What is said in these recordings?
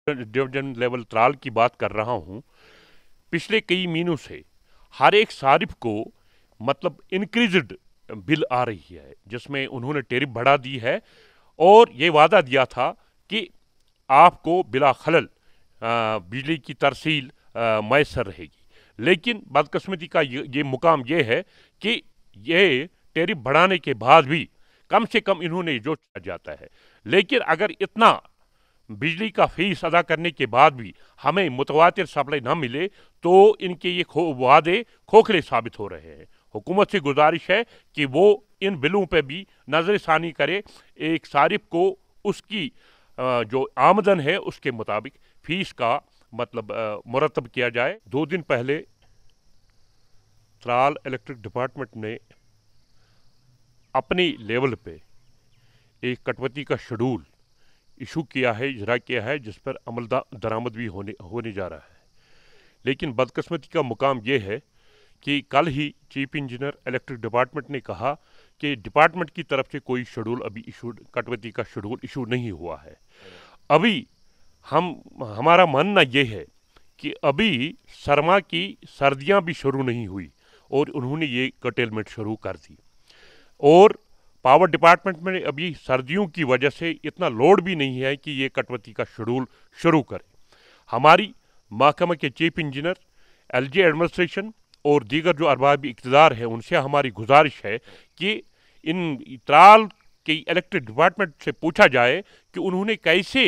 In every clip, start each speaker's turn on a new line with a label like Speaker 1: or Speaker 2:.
Speaker 1: Division level Tral की बात कर रहा हूँ। पिछले कई महीनों से हर एक सारिफ को मतलब इंक्रीज्ड बिल आ रही है, जिसमें उन्होंने टैरिफ बढ़ा दी है और ये वादा दिया था कि आपको बिला खलल बिजली की तरसील मैसर रहेगी। लेकिन बदकिस्मती का ये मुकाम ये है कि ये टैरिफ बढ़ाने के बाद भी कम से कम इन्होंने जो जाता है, लेकिन अगर इतना बिजली का फीस अदा करने के बाद भी हमें मुतवातिर सप्लाई न मिले तो इनके ये वादे खोखले साबित हो रहे हैं। हुकूमत से गुजारिश है कि वो इन बिलों पे भी नज़रसानी करे, एक सारिफ को उसकी जो आमदन है उसके मुताबिक फीस का मतलब मुरतब किया जाए। 2 दिन पहले त्राल इलेक्ट्रिक डिपार्टमेंट ने अपनी लेवल पे एक कटौती का शेड्यूल इशू किया है, इजरा किया है, जिस पर अमल दरामद भी होने जा रहा है। लेकिन बदकिस्मती का मुकाम ये है कि कल ही चीफ इंजीनियर इलेक्ट्रिक डिपार्टमेंट ने कहा कि डिपार्टमेंट की तरफ से कोई शेड्यूल अभी इशू कटौती का शेड्यूल इशू नहीं हुआ है। अभी हमारा मानना ये है कि अभी सरमा की सर्दियां भी शुरू नहीं हुई और उन्होंने ये कटेलमेंट शुरू कर दी, और पावर डिपार्टमेंट में अभी सर्दियों की वजह से इतना लोड भी नहीं है कि ये कटौती का शेड्यूल शुरू करे। हमारी महकमे के चीफ इंजीनियर, एलजी एडमिनिस्ट्रेशन और दीगर जो अरबाब इक़्तिदार है उनसे हमारी गुजारिश है कि इन त्राल के इलेक्ट्रिक डिपार्टमेंट से पूछा जाए कि उन्होंने कैसे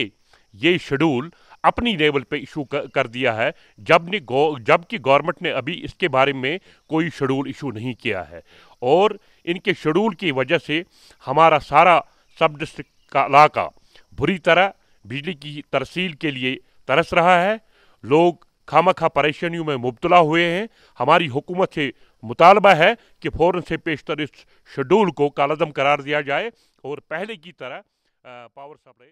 Speaker 1: ये शेड्यूल अपनी लेवल पे इशू कर दिया है, जबकि गवर्नमेंट ने अभी इसके बारे में कोई शेड्यूल इशू नहीं किया है। और इनके शेड्यूल की वजह से हमारा सारा सब डिस्ट्रिक्ट का इलाका बुरी तरह बिजली की तरसील के लिए तरस रहा है। लोग खामखा परेशानियों में मुब्तला हुए हैं। हमारी हुकूमत से मुतालबा है कि फ़ौरन से पेशतर इस शेड्यूल को कालअदम करार दिया जाए और पहले की तरह पावर सप्लाई